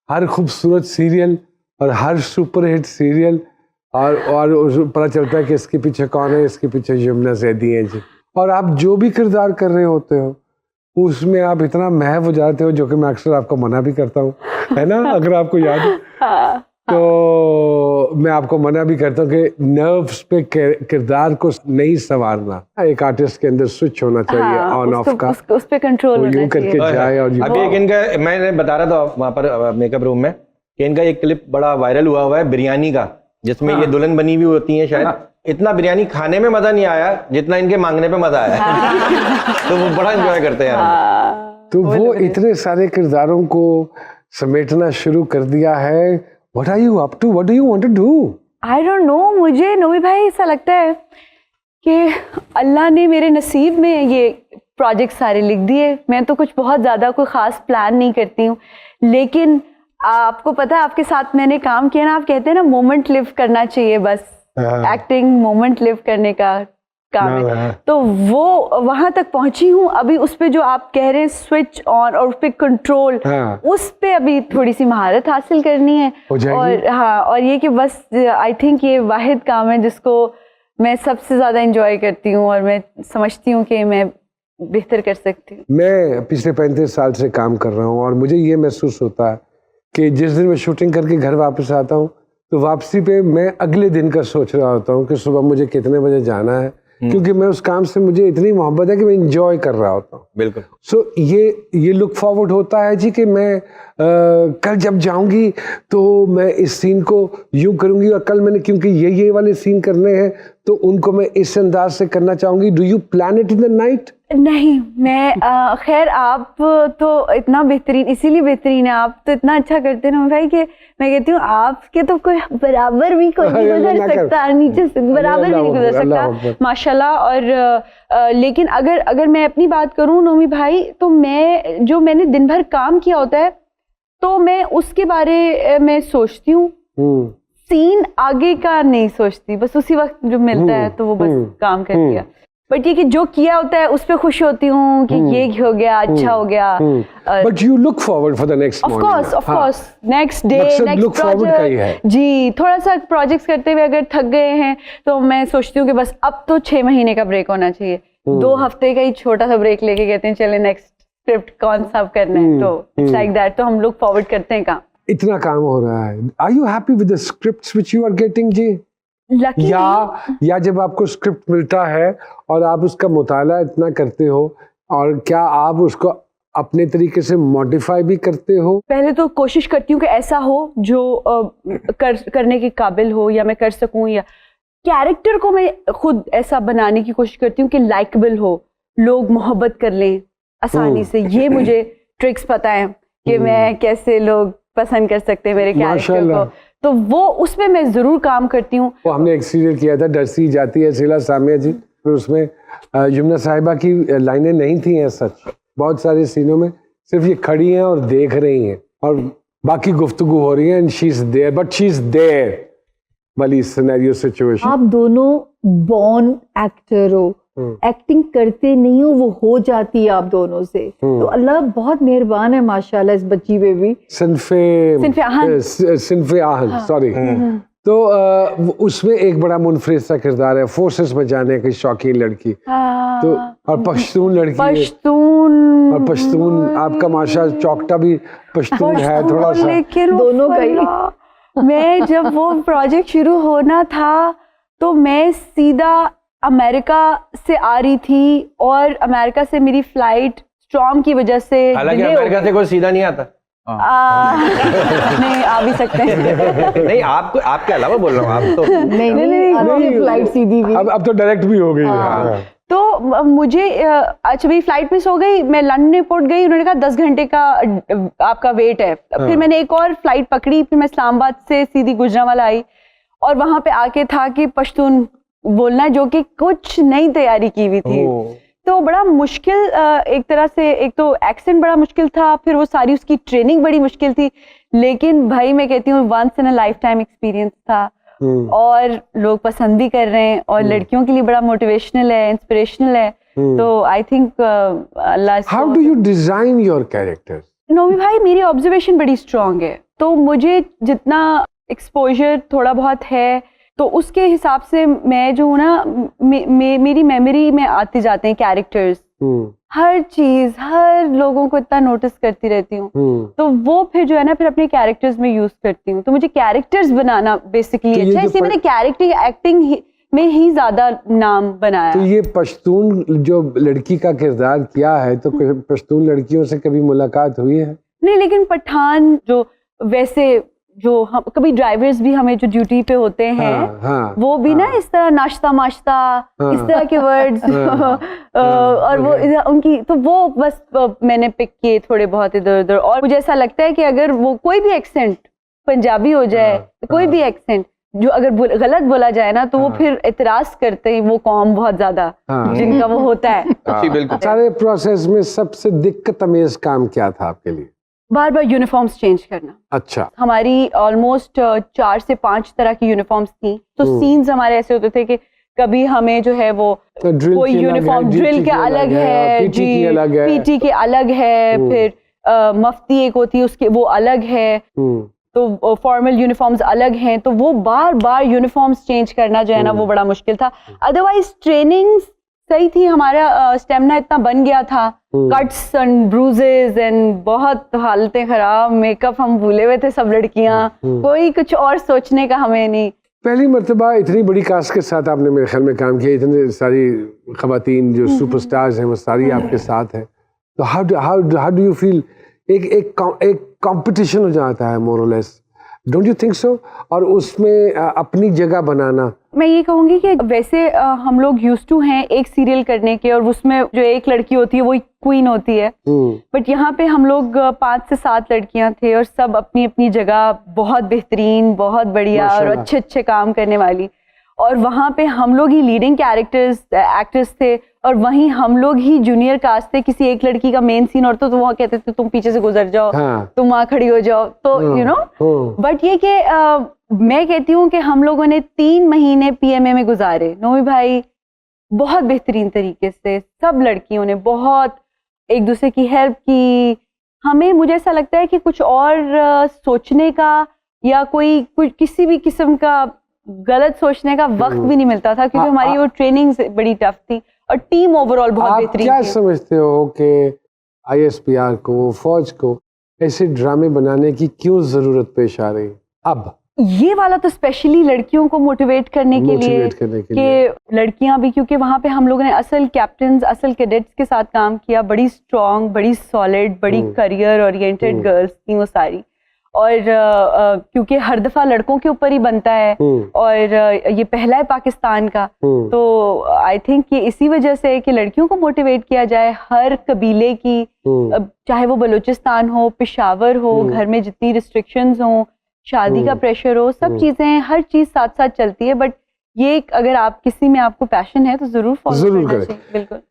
हर खूबसूरत सीरियल और हर superhit serial और पता चलता है कि इसके पीछे कौन है, इसके पीछे यमुना ज़ैदी है जी। और आप जो भी किरदार कर रहे होते हो उसमें आप इतना महव हो जाते हो, जो कि मैं अक्सर आपको मना भी करता हूँ, है ना, अगर आपको याद है। तो मैं आपको मना भी करता हूँ कि नर्व्स पे किरदार को नहीं संवारना। एक आर्टिस्ट के अंदर स्विच होना चाहिए ऑन ऑफ का, उस पे कंट्रोल होना यूं करके जाए। और अभी एक इनका मैंने बता रहा था वहाँ पर मेकअप रूम में कि इनका एक क्लिप बड़ा वायरल हुआ है बिरयानी का, जिसमें ये दुल्हन बनी हुई होती है शायद। इतना बिरयानी खाने में मजा नहीं आया जितना इनके मांगने पे मजा आया। तो वो बड़ा एंजॉय करते हैं यार। तो वो इतने सारे किरदारों को समेटना शुरू कर दिया है। What are you up to? What do you want to do? I don't know, मुझे नोमी भाई ऐसा लगता है कि अल्लाह ने मेरे नसीब में ये प्रोजेक्ट सारे लिख दिए। मैं तो कुछ बहुत ज़्यादा कोई ख़ास प्लान नहीं करती हूँ, लेकिन आपको पता है आपके साथ मैंने काम किया ना, आप कहते हैं ना मोमेंट लिव करना चाहिए, बस एक्टिंग मोमेंट लिव करने का काम है। तो वो वहां तक पहुंची हूँ। अभी उस पे जो आप कह रहे हैं स्विच ऑन और उस पे कंट्रोल, उस पे अभी थोड़ी सी महारत हासिल करनी है। और हाँ, और ये कि बस आई थिंक ये वाहिद काम है जिसको मैं सबसे ज्यादा एंजॉय करती हूँ और मैं समझती हूँ कि मैं बेहतर कर सकती हूँ। मैं पिछले 35 साल से काम कर रहा हूँ और मुझे ये महसूस होता है कि जिस दिन मैं शूटिंग करके घर वापस आता हूँ तो वापसी पे मैं अगले दिन का सोच रहा होता हूँ कि सुबह मुझे कितने बजे जाना है, क्योंकि मैं उस काम से मुझे इतनी मोहब्बत है कि मैं एंजॉय कर रहा होता हूँ। बिल्कुल। सो ये लुक फॉरवर्ड होता है जी कि मैं कल जब जाऊंगी तो मैं इस सीन को यूं करूंगी, और कल मैंने क्योंकि ये वाले सीन करने हैं तो उनको मैं इस अंदाज से करना चाहूंगी। Do you plan it in the night? नहीं, मैं खैर आप तो इतना बेहतरीन, इसीलिए बेहतरीन है, आप तो इतना अच्छा करते हैं ना भाई कि मैं कहती हूँ आपके तो कोई बराबर भी कोई नहीं गुजर सकता, नीचे से बराबर भी नहीं गुजर सकता माशाल्लाह। और लेकिन अगर मैं अपनी बात करूँ नोमी भाई, तो मैंने दिन भर काम किया होता है तो मैं उसके बारे में सोचती हूँ, सीन आगे का नहीं सोचती, बस उसी वक्त जो मिलता है तो वो बस काम कर लिया। बट ये कि जो किया होता है उस पे खुश होती हूँ कि ये हो गया, अच्छा हो गया। But you look forward for the next morning. Of course next day next project ji. थोड़ा सा प्रोजेक्ट्स करते हुए अगर थक गए हैं तो मैं सोचती हूँ कि बस अब तो 6 महीने का ब्रेक होना चाहिए। 2 हफ्ते का ही छोटा सा ब्रेक लेके कहते हैं चले नेक्स्ट स्क्रिप्ट कौन सा करना है, तो इट्स लाइक दैट। तो हम लोग फॉरवर्ड करते हैं काम। इतना काम हो रहा है। Are you happy with the scripts which you are getting ji? या जब आपको स्क्रिप्ट मिलता है और आप उसका मुताला इतना करते हो, और क्या आप उसको अपने तरीके से मॉडिफाई भी करते हो? पहले तो कोशिश करती हूँ कि ऐसा हो जो करने के काबिल हो, या मैं कर सकूं, या कैरेक्टर को मैं खुद ऐसा बनाने की कोशिश करती हूँ कि लाइकेबल हो, लोग मोहब्बत कर लें आसानी से। ये मुझे ट्रिक्स पता है कि मैं कैसे लोग पसंद कर सकते हैं मेरे कैरेक्टर को, तो वो उसमें मैं जरूर काम करती हूँ। वो हमने एक सीरियल किया था डरसी जाती है शीला सामिया जी, तो उसमें यमुना साहिबा की लाइनें नहीं थी हैं, सच बहुत सारे सीनों में सिर्फ ये खड़ी हैं और देख रही हैं और बाकी गुफ्तगू हो रही है, and she is there, but she is there वाली सिनेरियो सिचुएशन। आप दोनों बॉर्न एक्टर हो, एक्टिंग करते नहीं हो जाती है आप दोनों से, तो अल्लाह बहुत मेहरबान है माशाल्लाह इस बच्ची पे भी। सिनफे आहन सॉरी। तो उसमें एक बड़ा मुनफरिद सा किरदार है, फोर्सेस में जाने की शौकीन लड़की, तो और पश्तून लड़की, और पश्तून आपका माशाल्लाह चौकटा भी पश्तून है थोड़ा सा, लेकिन दोनों का। मैं जब वो प्रोजेक्ट शुरू होना था तो मैं सीधा अमेरिका से आ रही थी, और अमेरिका से मेरी फ्लाइट स्टॉर्म की वजह से, हालांकि अमेरिका से कोई सीधा नहीं आता। नहीं आ भी सकते हैं। नहीं आपके अलावा बोल रहा हूँ, आप तो नहीं फ्लाइट सीधी भी अब तो डायरेक्ट भी हो गई। तो मुझे अच्छा मेरी फ्लाइट मिस हो गई, मैं लंदन एयरपोर्ट गई, उन्होंने कहा 10 घंटे का आपका वेट है। फिर मैंने एक और फ्लाइट पकड़ी, फिर मैं इस्लामाबाद से सीधी गुजरांवाला आई, और वहां पे आके था कि पश्तून बोलना, जो कि कुछ नई तैयारी की हुई थी, तो बड़ा मुश्किल एक तरह से, एक तो एक्सेंट बड़ा मुश्किल था, फिर वो सारी उसकी ट्रेनिंग बड़ी मुश्किल थी, लेकिन भाई मैं कहती हूँ once in a lifetime experience था, और लोग पसंद भी कर रहे हैं, और लड़कियों के लिए बड़ा मोटिवेशनल है, इंस्पिरेशनल है। तो आई थिंक अल्लाह। How do you design your characters? Nomi भाई मेरी ऑब्जर्वेशन बड़ी स्ट्रांग है, तो मुझे जितना एक्सपोजर थोड़ा बहुत है तो उसके हिसाब से मैं जो हूँ ना मेरी मेमोरी में आते जाते हैं कैरेक्टर्स, हर चीज हर लोगों को इतना नोटिस करती रहती हूँ, तो वो फिर जो है ना फिर अपने कैरेक्टर्स में यूज करती हूँ। तो मुझे कैरेक्टर्स बनाना बेसिकली तो ये अच्छा है, जो इसलिए मैंने कैरेक्टर एक्टिंग में ही ज्यादा नाम बनाया। तो ये पश्तून जो लड़की का किरदार किया है, तो पश्तून लड़कियों से कभी मुलाकात हुई है? नहीं, लेकिन पठान जो वैसे जो हम कभी ड्राइवर्स भी हमें जो ड्यूटी पे होते हैं हाँ, वो भी ना इस तरह नाश्ता माश्ता इस तरह के वर्ड्स और वो उनकी तो वो बस मैंने पिक किए थोड़े बहुत इधर उधर। और मुझे ऐसा लगता है कि अगर वो कोई भी एक्सेंट पंजाबी हो जाए, कोई भी एक्सेंट जो अगर गलत बोला जाए ना तो वो फिर इतराज करते हैं, वो कौम बहुत ज्यादा जिनका वो होता है। जी बिल्कुल। सारे प्रोसेस में सबसे दिक्कत अमेज काम क्या था आपके लिए? बार बार यूनिफॉर्म्स चेंज करना। अच्छा। हमारी ऑलमोस्ट 4 से 5 तरह की यूनिफॉर्म्स थी, तो सीन्स हमारे ऐसे होते थे कि कभी हमें जो है वो कोई यूनिफॉर्म ड्रिल के अलग है, पीटी की अलग है, पीटी के अलग है, फिर मफ्ती एक होती है उसके वो अलग है, तो फॉर्मल यूनिफॉर्म्स अलग हैं, तो वो बार बार यूनिफॉर्म्स चेंज करना जो है ना वो बड़ा मुश्किल था। अदरवाइज ट्रेनिंग्स सही थी, हमारा स्टेमिना इतना बन गया था, कट्स एंड ब्रूजेस एंड बहुत हालतें खराब, मेकअप हम भूले हुए थे सब लड़कियां, कोई कुछ और सोचने का हमें नहीं। पहली मर्तबा इतनी बड़ी कास्ट के साथ आपने मेरे ख्याल में काम किया, इतने सारी खवातीन जो सुपरस्टार्स हैं वो सारी आपके साथ हैं, तो हाउ डू यू फील? एक कंपटीशन हो जाता है मोर और less, don't you think so? और उसमें अपनी जगह बनाना, मैं ये कहूंगी कि वैसे हम लोग यूज टू हैं एक सीरियल करने के, और उसमें जो एक लड़की होती है वो क्वीन होती है, बट यहाँ पे हम लोग 5 से 7 लड़कियां थे और सब अपनी अपनी जगह बहुत बेहतरीन, बहुत बढ़िया और अच्छे अच्छे काम करने वाली, और वहाँ पे हम लोग ही लीडिंग कैरेक्टर्स एक्टर्स थे, और वहीं हम लोग ही जूनियर कास्ट थे। किसी एक लड़की का मेन सीन और तो वो कहते थे तुम पीछे से गुजर जाओ, तुम वहाँ खड़ी हो जाओ, तो यू नो। बट ये कि मैं कहती हूँ कि हम लोगों ने 3 महीने पीएमए में गुजारे, नोमी भाई बहुत बेहतरीन तरीके से, सब लड़कियों ने बहुत एक दूसरे की हेल्प की। हमें मुझे ऐसा लगता है कि कुछ और सोचने का या कोई किसी भी किस्म का गलत सोचने का वक्त भी नहीं मिलता था, क्योंकि हमारी वो ट्रेनिंग बड़ी टफ थी और टीम ओवरऑल बहुत बेहतरीन थी। आप क्या समझते हो कि आईएसपीआर को, फौज को ऐसे ड्रामे बनाने की क्यों जरूरत पेश आ रही अब? ये वाला तो स्पेशली लड़कियों को मोटिवेट करने के लिए कि लड़कियां भी, क्योंकि वहां पे हम लोगों ने असल कैप्टन्स, असल कैडेट्स के साथ काम किया, बड़ी स्ट्रॉन्ग, बड़ी सॉलिड, बड़ी करियर ओरिएंटेड गर्ल्स थी वो सारी, और क्योंकि हर दफा लड़कों के ऊपर ही बनता है और ये पहला है पाकिस्तान का, तो आई थिंक कि इसी वजह से कि लड़कियों को मोटिवेट किया जाए, हर कबीले की, चाहे वो बलूचिस्तान हो, पेशावर हो, घर में जितनी रिस्ट्रिक्शंस हो, शादी का प्रेशर हो, सब चीजें, हर चीज साथ साथ चलती है, बट ये अगर आप किसी में आपको पैशन है तो जरूर फॉलो करना चाहिए। बिल्कुल।